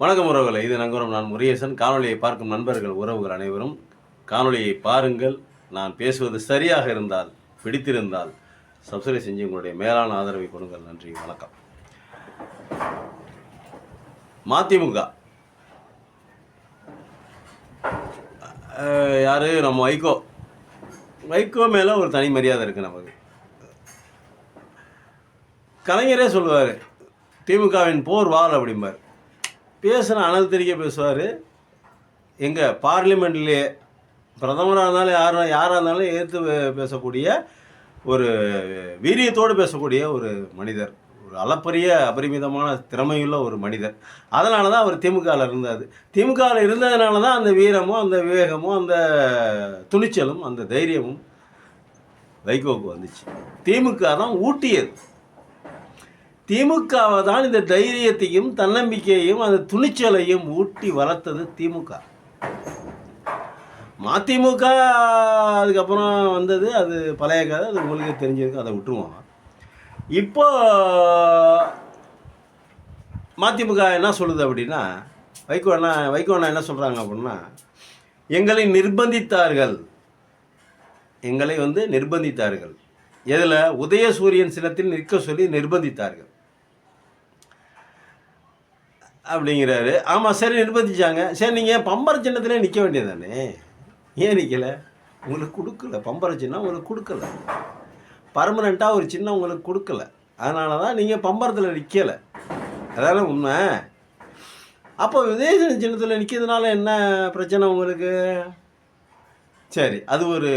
வணக்கம் உறவுகளை, இது நங்கூரம். நான் முருகேசன். காணொலியை பார்க்கும் நண்பர்கள் உறவுகள் அனைவரும் காணொலியை பாருங்கள். நான் பேசுவது சரியாக இருந்தால், பிடித்திருந்தால் சப்ஸ்கிரைப் செஞ்சு உங்களுடைய மேலான ஆதரவை கொடுங்கள். நன்றி, வணக்கம். மதிமுக யார்? நம்ம வைகோ மேலே ஒரு தனி மரியாதை இருக்குது நமக்கு. கலைஞரே சொல்லுவார், திமுகவின் போர் வால் அப்படிம்பார். பேசுகிற அனல் தெரிய பேசுவார். எங்கே பார்லிமெண்ட்லேயே பிரதமராக இருந்தாலும் யாராக இருந்தாலும் எதிர்த்து பேசக்கூடிய ஒரு வீரியத்தோடு பேசக்கூடிய ஒரு மனிதர், ஒரு அளப்பரிய அபரிமிதமான திறமையுள்ள ஒரு மனிதர். அதனால தான் அவர் திமுகவில் இருந்தார். திமுகவில் இருந்ததுனால தான் அந்த வீரமும் அந்த விவேகமும் அந்த துணிச்சலும் அந்த தைரியமும் வைகோவுக்கு வந்துச்சு. திமுக தான் ஊட்டியது. திமுகவை தான் இந்த தைரியத்தையும் தன்னம்பிக்கையையும் அந்த துணிச்சலையும் ஊட்டி வளர்த்தது திமுக. மதிமுக அதுக்கப்புறம் வந்தது, அது பழைய கதை, அது உங்களுக்கு தெரிஞ்சிருக்கு, அதை விட்டுருவோம். இப்போ மதிமுக என்ன சொல்லுது அப்படின்னா, வைகோ அண்ணா என்ன சொல்கிறாங்க அப்படின்னா, எங்களை நிர்பந்தித்தார்கள். எதில்? உதயசூரியன் சின்னத்தில் நிற்க சொல்லி நிர்பந்தித்தார்கள் அப்படிங்கிறாரு. ஆமாம், சரி, நிர்பந்திச்சாங்க. சரி, நீங்கள் பம்பர சின்னத்திலே நிற்க வேண்டியது தானே, ஏன் நிற்கலை? உங்களுக்கு கொடுக்கல. பம்பர சின்னம் உங்களுக்கு கொடுக்கல, பர்மனெண்ட்டாக ஒரு சின்னம் உங்களுக்கு கொடுக்கல. அதனால தான் நீங்கள் பம்பரத்தில் நிற்கலை. அதான உண்மை. அப்போ உதயசூரியன் சின்னத்தில் நிற்கிறதுனால என்ன பிரச்சனை உங்களுக்கு? சரி, அது ஒரு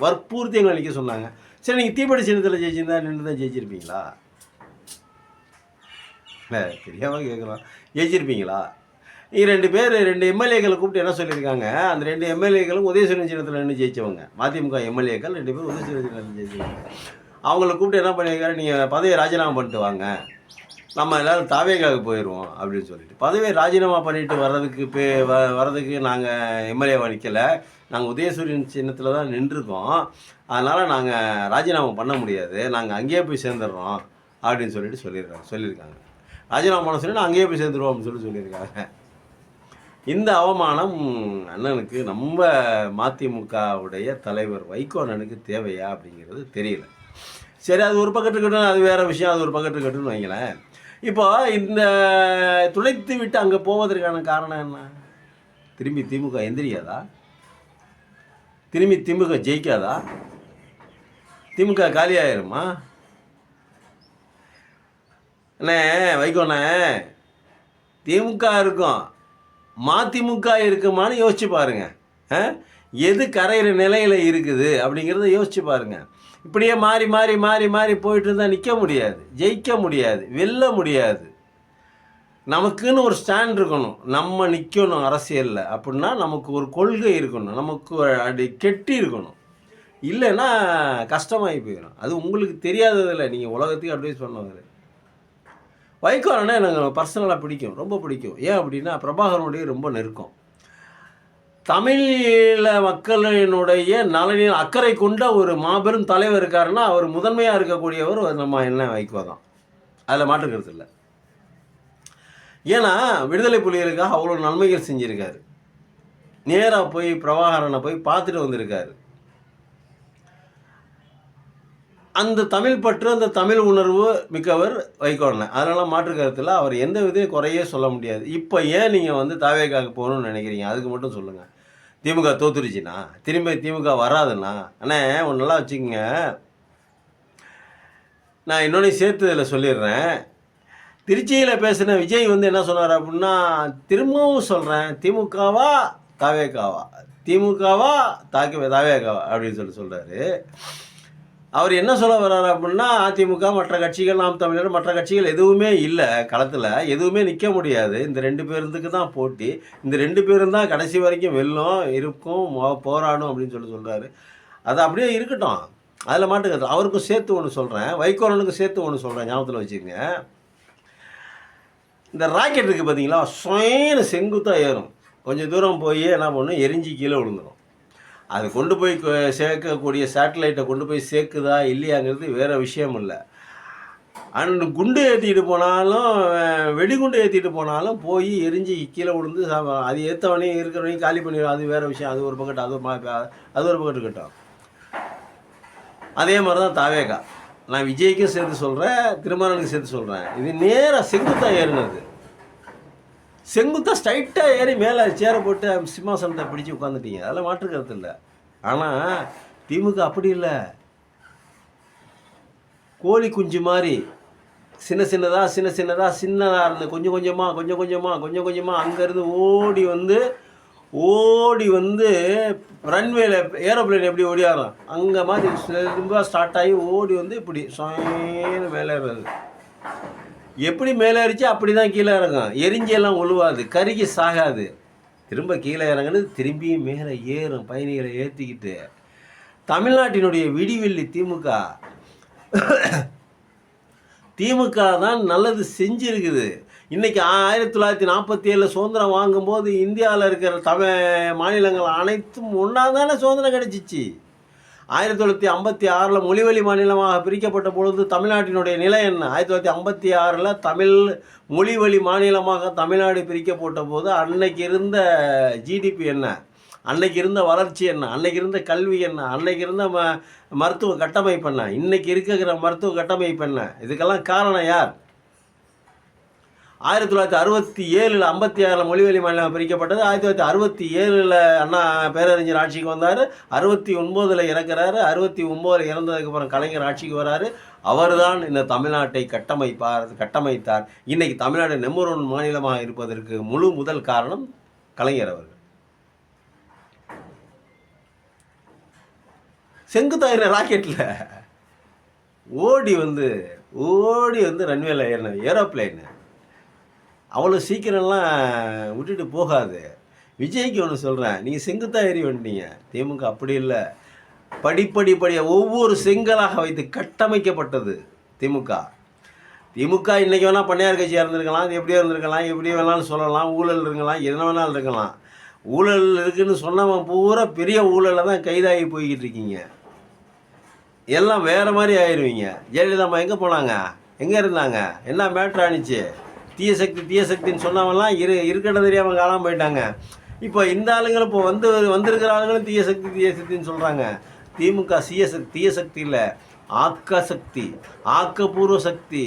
வற்பூர்த்தி எங்களை நிற்க சொன்னாங்க. சரி, நீங்கள் தீப்பெட்டி சின்னத்தில் ஜெயிச்சிருந்தா நின்று தான் ஜெயிச்சிருப்பீங்களா? இல்லை, தெரியாமல் கேட்குறோம். ஜெயிச்சிருப்பீங்களா? நீங்கள் ரெண்டு எம்எல்ஏக்களை கூப்பிட்டு என்ன சொல்லியிருக்காங்க, அந்த 2 எம்எல்ஏக்களும் உதயசூரியன் சின்னத்தில் நின்று ஜெயிச்சவங்க. மதிமுக எம்எல்ஏக்கள் 2 பேர் உதயசூரியன் சின்னத்தில் ஜெயிச்சவங்க. அவங்கள கூப்பிட்டு என்ன பண்ணியிருக்காரு, நீங்கள் பதவியை ராஜினாமா பண்ணிட்டு வாங்க, நம்ம எல்லோரும் தாவேகாவுக்கு போயிடுவோம் அப்படின்னு சொல்லிட்டு பதவியை ராஜினாமா பண்ணிட்டு வர்றதுக்கு நாங்கள் எம்எல்ஏவை நிற்கலை, நாங்கள் உதயசூரியன் சின்னத்தில் தான் நின்றுருக்கோம், அதனால் நாங்கள் ராஜினாமா பண்ண முடியாது, நாங்கள் அங்கேயே போய் சேர்ந்துடுறோம் அப்படின்னு சொல்லியிருக்காங்க. ராஜினாமா பண்ண சொல்லி அங்கேயே போய் சேர்ந்துருவோம் அப்படின்னு சொல்லியிருக்காங்க. இந்த அவமானம் அண்ணனுக்கு, நம்ம மதிமுகவுடைய தலைவர் வைகோ அண்ணனுக்கு தேவையா அப்படிங்கிறது தெரியல. சரி, அது ஒரு பக்கத்து இருக்கட்டும், அது வேறு விஷயம், அது ஒரு பக்கத்து இருக்கட்டும்னு வைங்களேன். இப்போ இந்த துளைத்து விட்டு அங்கே போவதற்கான காரணம் என்ன? திரும்பி திமுக எந்திரியாதா? திரும்பி திமுக ஜெயிக்காதா? திமுக காலியாயிருமா? அண்ணே வைகோண்ணே, திமுக இருக்கும், மதிமுக இருக்குமான்னு யோசிச்சு பாருங்க. எது கரையிற நிலையில் இருக்குது அப்படிங்கிறத யோசிச்சு பாருங்க. இப்படியே மாறி மாறி மாறி மாறி போயிட்டு இருந்தால் நிற்க முடியாது, ஜெயிக்க முடியாது, வெல்ல முடியாது. நமக்குன்னு ஒரு ஸ்டாண்ட் இருக்கணும், நம்ம நிற்கணும் அரசியலில். அப்படின்னா நமக்கு ஒரு கொள்கை இருக்கணும், நமக்கு அப்படி கெட்டி இருக்கணும். இல்லைன்னா கஷ்டமாகி போயிடும். அது உங்களுக்கு தெரியாததில்லை, நீங்கள் உலகத்துக்கு அட்வைஸ் பண்ணுவாங்க. வைகோ அண்ணா எனக்கு பர்சனலாக பிடிக்கும், ரொம்ப பிடிக்கும். ஏன் அப்படின்னா, பிரபாகரனுடைய ரொம்ப நெருக்கம். தமிழீழ மக்களினுடைய நலனில் அக்கறை கொண்ட ஒரு மாபெரும் தலைவர் இருக்காருன்னா, அவர் முதன்மையாக இருக்கக்கூடியவர் நம்ம என்ன வைகோ தான், அதில் மாற்றுக்கிறது இல்லை. ஏன்னா விடுதலை புலிகளுக்காக அவ்வளோ நன்மைகள் செஞ்சுருக்காரு. நேராக போய் பிரபாகரனை போய் பார்த்துட்டு வந்திருக்காரு. அந்த தமிழ் பற்று, அந்த தமிழ் உணர்வு மிக்கவர் வைகோ அண்ணன். அதனால் மாற்று கருத்தில் அவர் எந்த விதையும் குறையே சொல்ல முடியாது. இப்போ ஏன் நீங்கள் தாவேகாவுக்கு போகணும்னு நினைக்கிறீங்க? அதுக்கு மட்டும் சொல்லுங்கள். திமுக தோத்துருச்சுண்ணா, திரும்பி திமுக வராதுண்ணா. அண்ணே ஒன்று நல்லா வச்சுக்கோங்க, நான் இன்னொன்று சேர்த்து இதில் சொல்லிடுறேன். திருச்சியில் பேசின விஜய் என்ன சொன்னார் அப்படின்னா, திரும்பவும் சொல்கிறேன், திமுகவா தாவேகாவா, திமுகவா தாவேகாவா அப்படின்னு சொல்கிறாரு. அவர் என்ன சொல்ல வர்றாரு அப்படின்னா, அதிமுக, மற்ற கட்சிகள், நாம் தமிழர், மற்ற கட்சிகள் எதுவுமே இல்லை களத்தில், எதுவுமே நிற்க முடியாது, இந்த 2 பேருக்கு தான் போட்டி, இந்த 2 பேரும் தான் கடைசி வரைக்கும் வெல்லும் இருக்கும் போராடும் அப்படின்னு சொல்கிறாரு. அது அப்படியே இருக்கட்டும், அதில் மாட்டுக்கிறது. அவருக்கும் சேர்த்து ஒன்று சொல்கிறேன், வைகோரனுக்கு சேர்த்து ஒன்று சொல்கிறேன், ஞாபகத்தில் வச்சுக்கோங்க. இந்த ராக்கெட் இருக்குது பார்த்தீங்களா, சுயன்னு செங்குத்தாக ஏறும், கொஞ்சம் தூரம் போய் என்ன பண்ணும், எரிஞ்சு கீழே விழுந்துடும். அது கொண்டு போய் சேர்க்கக்கூடிய சேட்டலைட்டை கொண்டு போய் சேர்க்குதா இல்லையாங்கிறது வேறு விஷயம் இல்லை. குண்டு ஏற்றிட்டு போனாலும் வெடிகுண்டு ஏற்றிட்டு போனாலும் போய் எரிஞ்சு கீழே விழுந்து அது ஏற்றவனையும் இருக்கிறவனையும் காலி பண்ணிடும். அது வேறு விஷயம். அது ஒரு பக்கத்து அது ஒரு பக்கத்து இருக்கட்டும். அதே மாதிரி தான் தாவேகா. நான் விஜய்க்கும் சேர்த்து சொல்கிறேன், திருமாவளவனுக்கு சேர்த்து சொல்கிறேன். இது நேராக செங்குத்தாக ஏறினது. செங்குத்தாக ஸ்ட்ரைட்டாக ஏறி மேலே சேரை போட்டு சிம்மாசனத்தை பிடிச்சி உட்காந்துட்டீங்க. அதெல்லாம் மாற்று கருத்து இல்லை. ஆனால் திமுக அப்படி இல்லை. கோழி குஞ்சு மாதிரி சின்ன சின்னதாக இருந்து கொஞ்சம் கொஞ்சமாக அங்கேருந்து ஓடி வந்து ரன்வேல ஏரோப்ளைன் எப்படி ஓடியாரோம் அங்கே மாதிரி ரொம்ப ஸ்டார்ட் ஆகி ஓடி வந்து இப்படி சொன்னு மேலே ஏறுறது. எப்படி மேலே ஏறிச்சு அப்படி தான் கீழே இறங்கும். எரிஞ்செல்லாம் ஒழுவாது, கருகி சாகாது. திரும்ப கீழே இறங்குறது, திரும்பியும் மேலே ஏறும் பயணிகளை ஏற்றிக்கிட்டு. தமிழ்நாட்டினுடைய விடிவெள்ளி திமுக தான் நல்லது செஞ்சுருக்குது. இன்றைக்கி 1947 சுதந்திரம் வாங்கும்போது இந்தியாவில் இருக்கிற மாநிலங்கள் அனைத்தும் ஒன்றா தானே சுதந்திரம் கிடைச்சிச்சு. 1956 மொழிவழி மாநிலமாக பிரிக்கப்பட்ட பொழுது தமிழ்நாட்டினுடைய நிலை என்ன? 1956 தமிழ் மொழிவழி மாநிலமாக தமிழ்நாடு பிரிக்கப்பட்ட போது அன்னைக்கு இருந்த ஜிடிபி என்ன, அன்னைக்கு இருந்த வளர்ச்சி என்ன, அன்னைக்கு இருந்த கல்வி என்ன, அன்னைக்கு இருந்த மருத்துவ கட்டமைப்பு என்ன, இன்னைக்கு இருக்கிற மருத்துவ கட்டமைப்பு என்ன? இதுக்கெல்லாம் காரணம் யார்? 1967 56 மொழிவழி மாநிலம் பிரிக்கப்பட்டது. 1967 அண்ணா பேரறிஞர் ஆட்சிக்கு வந்தார். 69 இறக்குறாரு. 69 இறந்ததுக்கப்புறம் கலைஞர் ஆட்சிக்கு வராரு. அவர் தான் இந்த தமிழ்நாட்டை கட்டமைத்தார். இன்னைக்கு தமிழ்நாடு நம்பர் 1 மாநிலமாக இருப்பதற்கு முழு முதல் காரணம் கலைஞர் அவர்கள். செங்குத்தாயிர ராக்கெட்டில் ஓடி வந்து ரன்வேல ஏறின ஏரோப்ளைனு அவ்வளோ சீக்கிரம்லாம் விட்டுட்டு போகாது. விஜய்க்கு ஒன்று சொல்கிறேன், நீங்கள் செங்குத்தாக ஏறி வந்துட்டீங்க. திமுக அப்படி இல்லை. படிப்படியாக ஒவ்வொரு செங்கலாக வைத்து கட்டமைக்கப்பட்டது திமுக. இன்றைக்கி வேணால் பண்ணையார் கட்சியாக இருந்திருக்கலாம், அது எப்படியோ இருந்திருக்கலாம், எப்படி வேணாலும் சொல்லலாம், ஊழல் இருக்கலாம், என்ன வேணாலும் இருக்கலாம். ஊழல் இருக்குதுன்னு சொன்னவன் பூரா பெரிய ஊழலில் தான் கைதாகி போய்கிட்டு இருக்கீங்க. எல்லாம் வேறு மாதிரி ஆயிடுவீங்க. ஜெயலலிதா அம்மா எங்கே போனாங்க? எங்கே இருந்தாங்க? என்ன மேட்ரு ஆணிச்சு? தீய சக்தின்னு சொன்னவங்கலாம் இருக்கிறத தெரியாமல் காணாமல் போயிட்டாங்க. இப்போ இந்த ஆளுங்களும் இப்போ வந்திருக்கிற ஆளுங்களும் தீய சக்தின்னு சொல்கிறாங்க. திமுக தீய சக்தி இல்லை, ஆக்கப்பூர்வ சக்தி,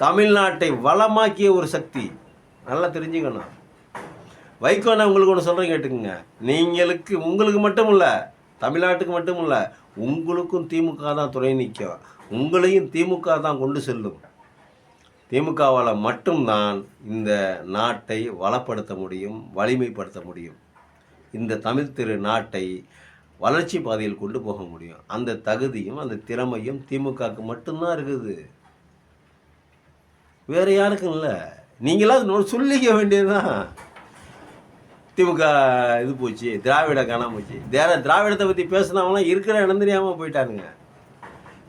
தமிழ்நாட்டை வளமாக்கிய ஒரு சக்தி. நல்லா தெரிஞ்சுக்கணும். வைகோனை உங்களுக்கு ஒன்று சொல்கிறேன், கேட்டுக்குங்க. உங்களுக்கு மட்டும் இல்லை, தமிழ்நாட்டுக்கு மட்டும் இல்லை, உங்களுக்கும் திமுக தான் துணை நிற்கும். உங்களையும் திமுக தான் கொண்டு செல்லும். திமுகவால் மட்டும்தான் இந்த நாட்டை வளப்படுத்த முடியும், வலிமைப்படுத்த முடியும். இந்த தமிழ் நாட்டை வளர்ச்சி பாதையில் கொண்டு போக முடியும். அந்த தகுதியும் அந்த திறமையும் திமுகவுக்கு மட்டும்தான் இருக்குது, வேறு யாருக்கும் இல்லை. நீங்களாவது சொல்லிக்க வேண்டியதுதான். திமுக இது போச்சு, திராவிட காணாமல் போச்சு. திராவிடத்தை பற்றி பேசினவங்களாம் இருக்கிற இடம் தெரியாமல் போயிட்டானுங்க.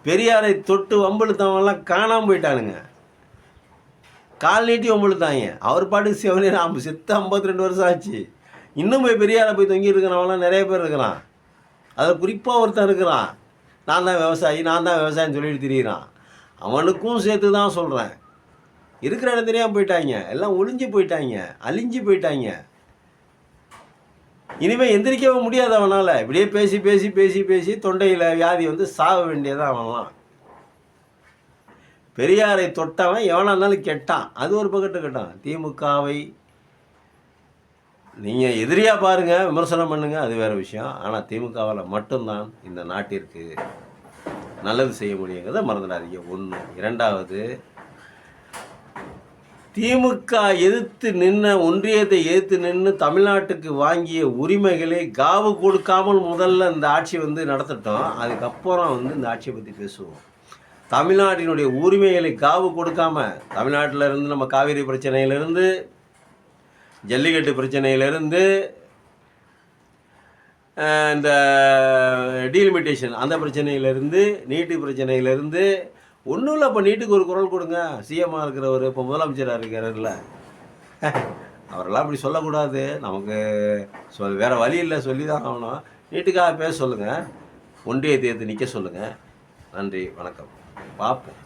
பெரியாரை தொட்டு வம்பெழுத்தவங்களாம் காணாமல் போயிட்டானுங்க. கால் நீட்டி வம்பெழுத்தாங்க. அவர் பாட்டுக்கு செவனே செத்து 52 வருஷம் ஆச்சு. இன்னும் போய் பெரியாரை போய் தொங்கி இருக்கிறவங்களாம் நிறைய பேர் இருக்கிறான். அதில் குறிப்பாக ஒருத்தன் இருக்கிறான், நான் தான் விவசாயின்னு சொல்லிட்டு திரியிறான். அவனுக்கும் சேர்த்து தான் சொல்கிறேன். இருக்கிற இடம் தெரியாமல் போயிட்டாங்க. எல்லாம் ஒளிஞ்சு போயிட்டாங்க, அழிஞ்சு போயிட்டாங்க. இனிமேல் எந்திரிக்கவே முடியாது அவனால். இப்படியே பேசி தொண்டையில் வியாதி வந்து சாக வேண்டியதான் அவன்லாம். பெரியாரை தொட்டவன் எவனாக இருந்தாலும் கெட்டான். அது ஒரு பக்கத்து கெட்டான். திமுகவை நீங்கள் எதிரியாக பாருங்கள், விமர்சனம் பண்ணுங்கள், அது வேறு விஷயம். ஆனால் திமுகவால் மட்டும்தான் இந்த நாட்டிற்கு நல்லது செய்ய முடியுங்கிறத மறந்துடாதீங்க. 1. 2வது, திமுக ஒன்றியத்தை எதிர்த்து நின்று தமிழ்நாட்டுக்கு வாங்கிய உரிமைகளை காவு கொடுக்காமல் முதல்ல இந்த ஆட்சி நடத்தட்டும். அதுக்கப்புறம் இந்த ஆட்சியை பற்றி பேசுவோம். தமிழ்நாட்டினுடைய உரிமைகளை காவு கொடுக்காம, தமிழ்நாட்டில் இருந்து நம்ம காவிரி பிரச்சனையிலிருந்து, ஜல்லிக்கட்டு பிரச்சனையிலிருந்து, இந்த டீலிமிட்டேஷன் அந்த பிரச்சனையிலேருந்து, நீட்டு பிரச்சனையிலேருந்து ஒன்றும் இல்லை. இப்போ நீட்டுக்கு ஒரு குரல் கொடுங்க. சிஎம்மாக இருக்கிறவர், இப்போ முதலமைச்சராக இருக்கிறார்ல, அவரெல்லாம் அப்படி சொல்லக்கூடாது. நமக்கு வேறு வழி இல்லை, சொல்லி தான் ஆகணும். நீட்டுக்காக பேச சொல்லுங்கள், ஒன்றியத்தை நிற்க சொல்லுங்கள். நன்றி, வணக்கம். பார்ப்போம்.